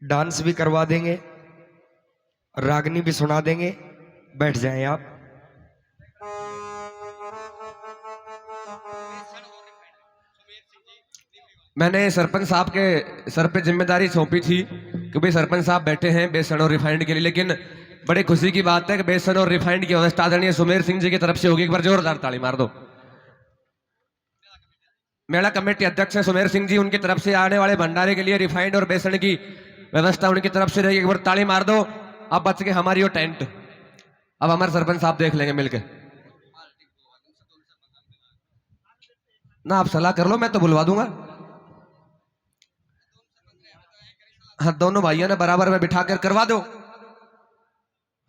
Dance भी करवा देंगे, रागनी भी सुना देंगे। बैठ जाएं आप। मैंने सरपंच साहब के सर पे जिम्मेदारी सौंपी थी कि भाई सरपंच साहब बैठे हैं बेसन और रिफाइंड के लिए, लेकिन बड़े खुशी की बात है कि बेसन और रिफाइंड की व्यवस्था आदरणीय सुमेर सिंह जी की तरफ से होगी। एक बार जोरदार ताली मार दो। मेला कमेटी अध्यक्ष है सुमेर सिंह जी, उनकी तरफ से आने वाले भंडारे के लिए रिफाइंड और बेसन की व्यवस्था उनकी तरफ से रहेगी। एक बार ताली मार दो। अब बच के हमारी वो टेंट, अब हमारे सरपंच साहब देख लेंगे मिलके ना। आप सलाह कर लो, मैं तो बुलवा दूंगा। हाँ, दोनों भाइयों ने बराबर में बिठा कर करवा दो।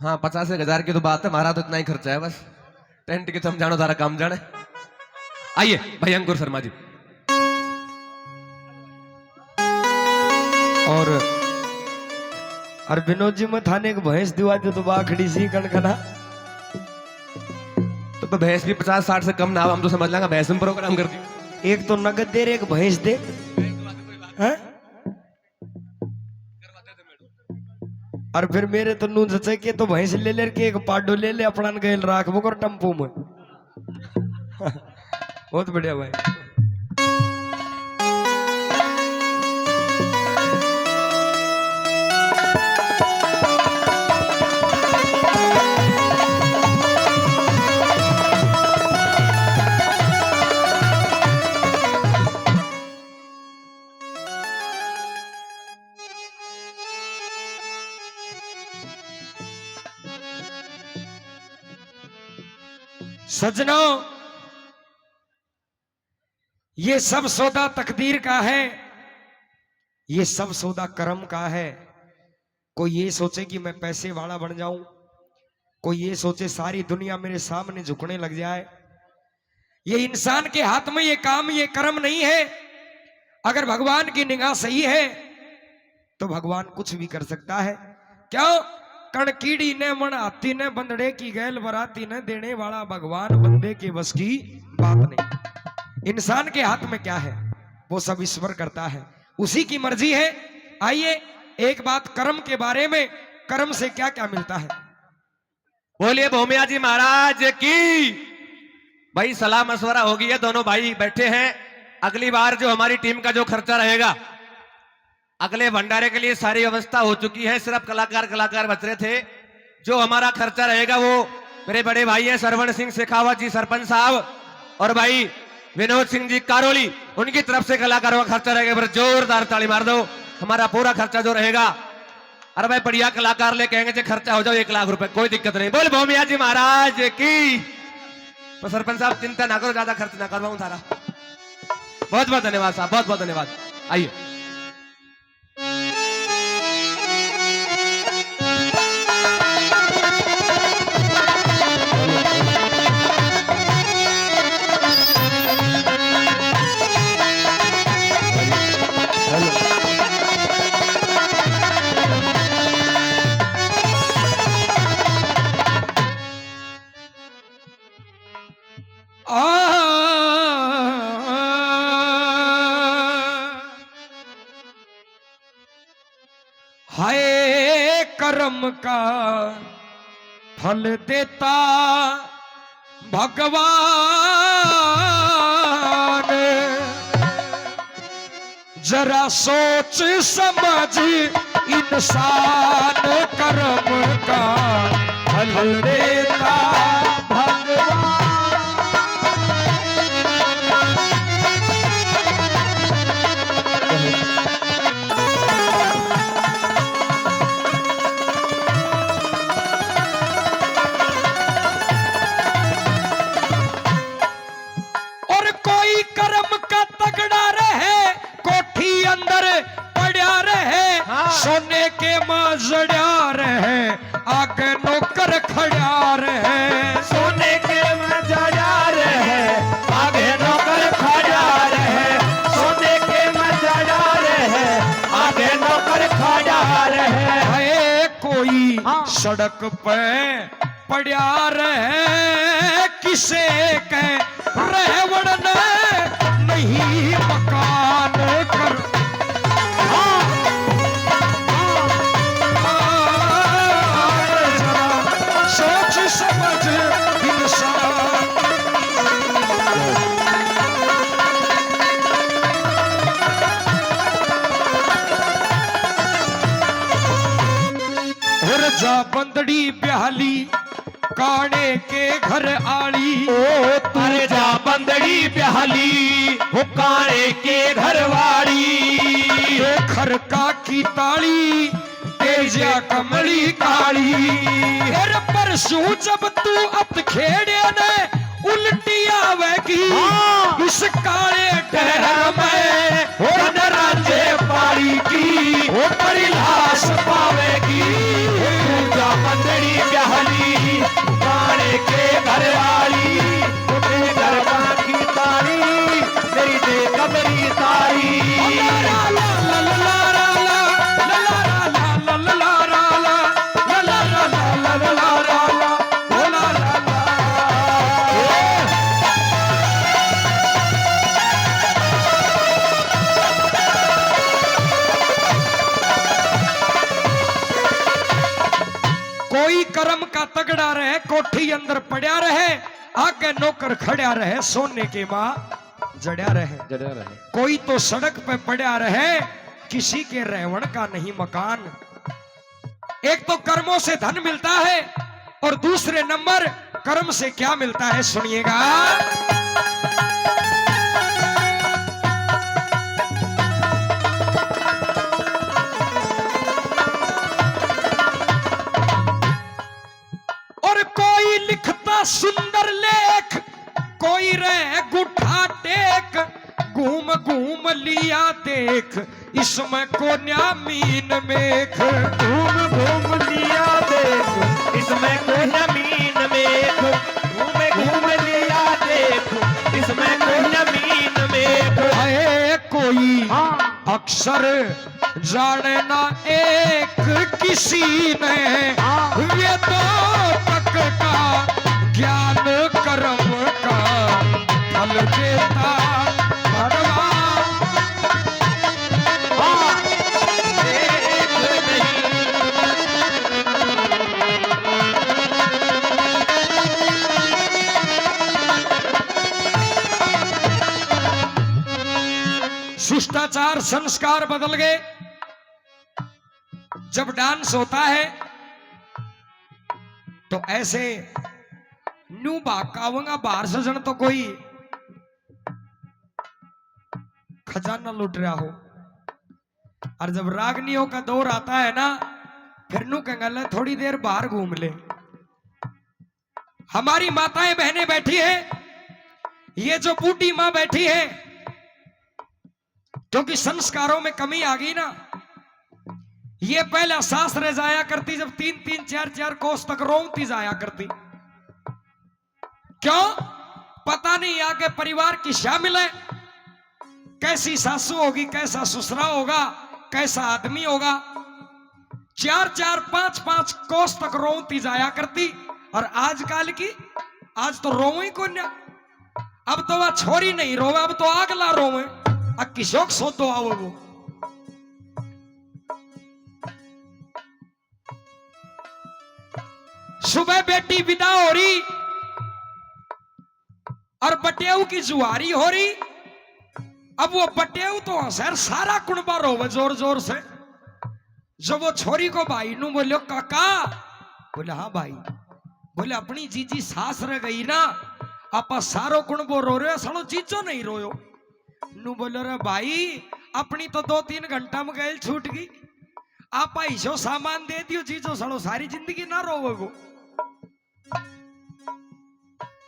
हाँ, 50,000 की तो बात है, हमारा तो इतना ही खर्चा है बस। टेंट की तो हम जानो, सारा काम जाने। आइए भाई अंकुर शर्मा जी। और विनोद जी में थाने एक भैंस दिवा दे तो बाखड़ी सी कणखना। तो भैंस भी 50-60 से कम ना हो, हम तो समझ लेंगे भैंस में प्रोग्राम कर दी। एक तो नगद दे रहे, एक भैंस दे। हैं? और फिर मेरे तो नून सचे के तो भैंस ले ले के एक पाडो ले ले अपना गैल राख वो कर टम्पू में। बहुत बढ़िया भाई। सजनों, ये सब सौदा तकदीर का है, ये सब सौदा कर्म का है। कोई ये सोचे कि मैं पैसे वाला बन जाऊं, कोई ये सोचे सारी दुनिया मेरे सामने झुकने लग जाए। ये इंसान के हाथ में ये काम, ये कर्म नहीं है। अगर भगवान की निगाह सही है तो भगवान कुछ भी कर सकता है। क्यों? कण कीड़ी ने मन हाथी ने बंदड़े की गैल बराती ने देने वाला भगवान बंदे के बस की बात नहीं। इंसान के हाथ में क्या है वो सब ईश्वर करता है, उसी की मर्जी है। आइए एक बात कर्म के बारे में, कर्म से क्या क्या मिलता है। बोलिए भोमिया जी महाराज की। भाई सलाह मशवरा हो गई है, दोनों भाई बैठे हैं। अगली बार जो हमारी टीम का जो खर्चा रहेगा, अगले भंडारे के लिए सारी व्यवस्था हो चुकी है, सिर्फ कलाकार बच रहे थे। जो हमारा खर्चा रहेगा वो मेरे बड़े भाई हैं सरवण सिंह शेखावत जी सरपंच साहब और भाई विनोद सिंह जी कारोली, उनकी तरफ से कलाकारों का खर्चा रहेगा। पर जोरदार ताली मार दो। हमारा पूरा खर्चा जो रहेगा, अरे भाई बढ़िया कलाकार ले कहेंगे जो खर्चा हो जाओ 1 लाख रुपए, कोई दिक्कत नहीं। बोल भोमिया जी महाराज की। तो सरपंच साहब चिंता ना करो, ज्यादा खर्च ना करवाऊं सारा। बहुत बहुत धन्यवाद साहब, बहुत बहुत धन्यवाद। आइए हाय कर्म का फल देता भगवान, जरा सोच समझ इंसान कर्म का फल देता भगवान। और कोई कर्म का तगड़ा रहे, कोठी अंदर पड़ा रहे, सोने के मजड़ा रहे, आगे नौकर खड़ा रहे। सोने के मजड़ा रहे, आगे नौकर खड़ा रहे, सोने के मजड़ा रहे, आगे नौकर खड़ा रहे। है कोई सड़क पे पड़ा रहे, किसे के रहवड़ नहीं मकान कर। जा बंदड़ी ब्याली काने के घर आली। अरे जा बंदड़ी ब्याली हो काने के घर वाली। खर का की ताली तेजा कमली काली। अरे परसू जब तू अत खेड़े ने उल्टी आवेगी इस काले ठहर में हो न राजे पारी की हो परिलाश पावेगी। जा बंदड़ी ब्याली काने के घर वाली। तेरे घर की तारी तेरी दे कमरी तारी। कोई कर्म का तगड़ा रहे कोठी अंदर पड़ा रहे आगे नौकर खड़ा रहे सोने के माँ जड़ा रहे। कोई तो सड़क पे पड़ा रहे किसी के रहवण का नहीं मकान। एक तो कर्मों से धन मिलता है और दूसरे नंबर कर्म से क्या मिलता है सुनिएगा। और कोई लिखता सुंदर लेख कोई रह गुठा टेक घूम घूम लिया देख इसमें को मीन मेघ। घूम घूम लिया देख इसमें को मीन मेघ। घूम लिया देख इसमें को मीन मेघ। है कोई अक्सर जाने ना एक किसी ने ये तो तक का ज्ञान कर्म का फल देता भगवान। शिष्टाचार संस्कार बदल गए। जब डांस होता है तो ऐसे न्यू बाकावंगा बाहर से जन तो कोई खजाना लूट रहा हो और जब रागनियों का दौर आता है ना फिर नू कहंगे थोड़ी देर बाहर घूम ले। हमारी माताएं बहनें बैठी है ये जो बूढ़ी मां बैठी है क्योंकि संस्कारों में कमी आ गई ना। ये पहले सासरे जाया करती जब 3-3 4-4 कोस तक रोती जाया करती। क्यों पता नहीं आगे परिवार की शामिल है कैसी सासू होगी कैसा ससुरा होगा कैसा आदमी होगा। 4-4 5-5 कोस तक रोती जाया करती। और आजकल की आज तो रोवे को ना। अब तो वह छोरी नहीं रोवे अब तो आगला रोवे किशोक सो तो आओ वो। सुबह बेटी विदा हो रही और बटेऊ की जुआरी हो रही। अब वो बटेऊ तो हंसर सारा कुणबा रोवे जोर जोर से। जब वो छोरी को भाई नू बोलो काका बोले हाँ भाई। बोले अपनी जीजी सास रह गई ना आपा सारो कुणबो रो रहे सालो जीजो नहीं रोयो। नू बोलो रे भाई अपनी तो 2-3 घंटा में गैल छूट गई। आप ऐसो सामान दे दियो जीजो सालो सारी जिंदगी ना रोवो।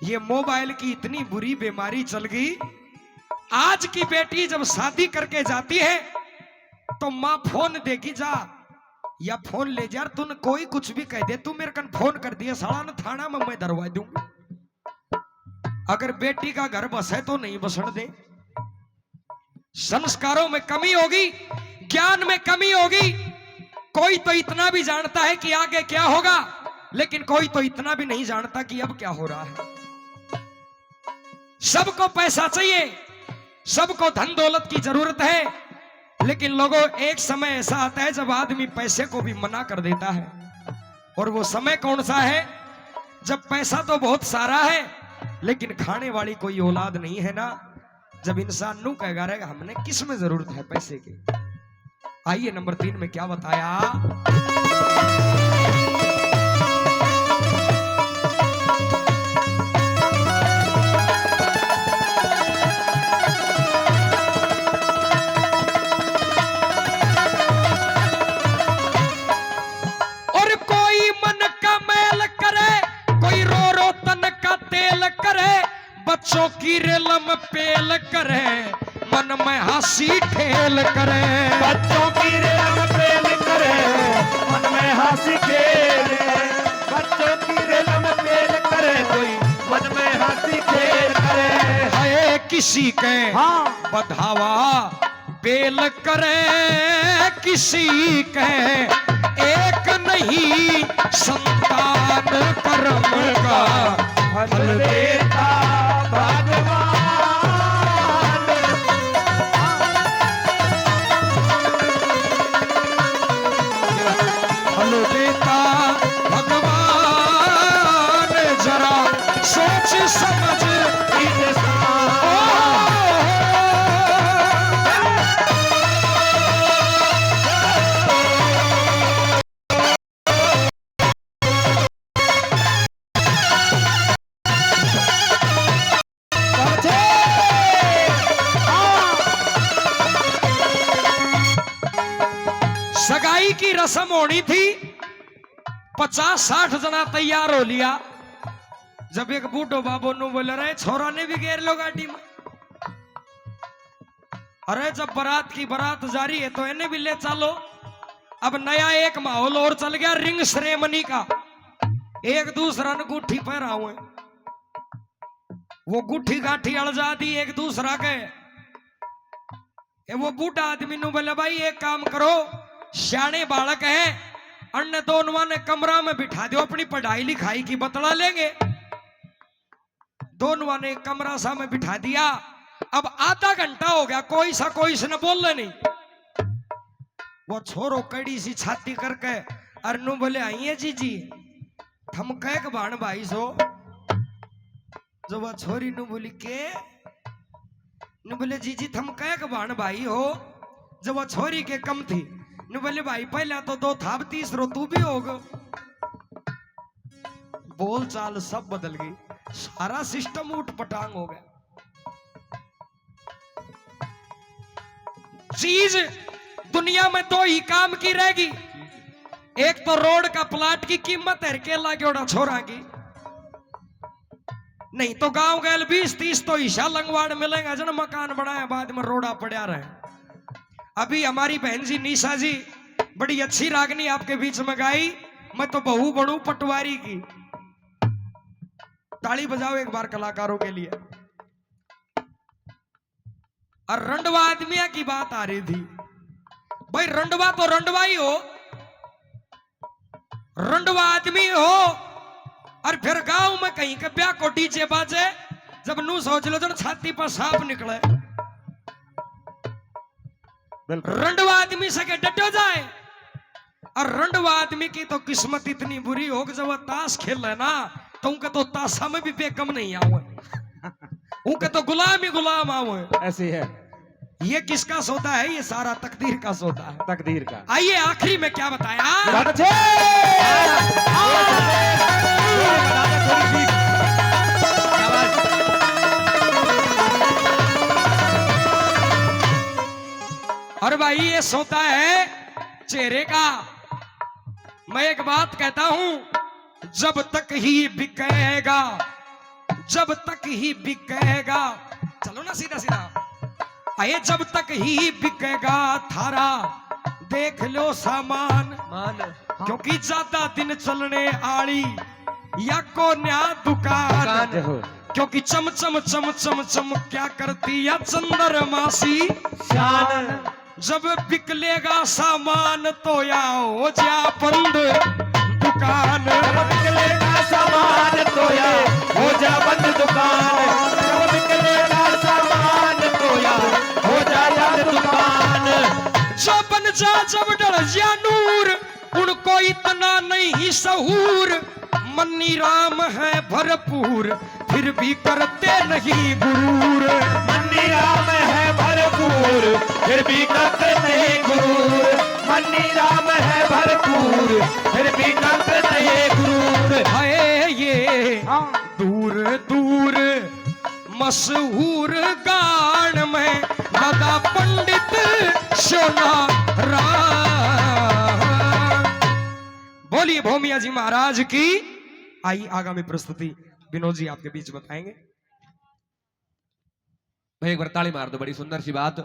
ये मोबाइल की इतनी बुरी बीमारी चल गई। आज की बेटी जब शादी करके जाती है तो माँ फोन देगी जा या फोन ले जा। तूने कोई कुछ भी कह दे तू मेरे कन फोन कर दिया साला न थाना में मैं दरवा दूंगा। अगर बेटी का घर बसे तो नहीं बसण दे। संस्कारों में कमी होगी ज्ञान में कमी होगी। कोई तो इतना भी जानता है कि आगे क्या होगा लेकिन कोई तो इतना भी नहीं जानता कि अब क्या हो रहा है। सबको पैसा चाहिए सबको धन दौलत की जरूरत है लेकिन लोगों एक समय ऐसा आता है जब आदमी पैसे को भी मना कर देता है। और वो समय कौन सा है जब पैसा तो बहुत सारा है लेकिन खाने वाली कोई औलाद नहीं है ना। जब इंसान नू कहेगा रहेगा हमने किस में जरूरत है पैसे की। आइए नंबर 3 में क्या बताया। बच्चों की रेलम पेल करे, मन में हंसी खेल करे। बच्चों की रेलम पेल करे, मन में हंसी खेल करे। बच्चों की रेलम पेल करे, कोई मन में हंसी खेल करे। है किसी के हाँ बधावा बेल करे, किसी के एक नहीं संतान कर्म का फल देता भगवान। फल देता भगवान, जरा सोच समझ इंसान सगाई की रस्म होनी थी, 50-60 जना तैयार हो लिया। जब एक बूढ़ो बाबू नु बोले रहे छोरा ने भी घेर लो गाड़ी में। अरे जब बारात की बारात जारी है तो इन्हें भी ले चलो। अब नया एक माहौल और चल गया, रिंग सेरेमनी का। एक दूसरा ने गुट्ठी पहरा हुए, वो गुट्ठी गाठी अड़जा दी एक दूसरा के। वो बूढ़ा आदमी नु बोले भाई एक काम करो, सियाने बालक है, अन्य दोनों ने कमरा में बिठा दो, अपनी पढ़ाई लिखाई की बतला लेंगे। दोनों ने कमरा सा में बिठा दिया। अब आधा घंटा हो गया, कोई सा कोई से न बोल नहीं। वो छोरो कड़ी सी छाती करके अरनू बोले आइए जी थम कह के बाण भाई सो। जो वो छोरी नु बोली के नु बोले जी थम कह के बाण भाई हो। जब वो छोरी के कम थी नु बोले भाई पहला तो 2 था, अब तीसरो तू भी होगा। बोल चाल सब बदल गई, सारा सिस्टम उठ पटांग हो गया। चीज दुनिया में 2 ही काम की रहेगी, एक तो रोड का प्लाट की कीमत है के लागोड़ा छोरा की, नहीं तो गांव गैल 20-30 तो ईशा लंगवाड़ मिलेगा जन मकान बनाया बाद में रोड़ा पड़ा रहे। अभी हमारी बहन जी निशा जी बड़ी अच्छी रागनी आपके बीच में गाई, मैं तो बहू बनूं पटवारी की। ताली बजाओ एक बार कलाकारों के लिए। और रंडवा आदमिया की बात आ रही थी। भाई रंडवा तो रंडवा ही हो, रंडवा आदमी हो, और फिर गांव में कहीं के ब्याह को डीजे बाजे, जब नू सोच लो जन छाती पर सांप निकले। रंडवा आदमी से के डटो जाए। और रंडवा आदमी की तो किस्मत इतनी बुरी हो कि जब वह ताश खेल रहे ना तो उनके तो ताशा में भी बेकम नहीं आवे, उनके तो गुलाम ही गुलाम आवे। ऐसी है ये किसका सौदा है? ये सारा तकदीर का सौदा है, तकदीर का। आइए आखिरी में क्या बताया। और भाई ये सौदा है चेहरे का। मैं एक बात कहता हूं, जब तक ही बिकेगा, जब तक ही बिकेगा, चलो ना सीधा सीधा, आए जब तक ही बिकेगा थारा देख लो सामान, क्योंकि ज्यादा दिन चलने आली या को न्या दुकान, क्योंकि चम चम चम चम चम क्या करती या चंद्रमासी शान। जब बिकलेगा सामान तो या हो जा बंद दुकान, जब बिकलेगा सामान तो या हो जा बंद दुकान, जब बिकलेगा सामान तो या हो जा बंद दुकान। जो बन जा जब डर जा नूर, उनको इतना नहीं सहूर, मन्नी राम है भरपूर फिर भी करते नहीं गुरूर। मन्नी राम है भरपूर फिर भी करते नहीं गुरूर, मन्नी राम है भरपूर फिर भी करते नहीं गुरूर। है ये दूर दूर मशहूर गान में दादा पंडित सोना राम। बोलिए भोमिया जी महाराज की। आई आगामी प्रस्तुति विनोद जी आपके बीच बताएंगे। भाई एक बार ताली मार दो, बड़ी सुंदर सी बात।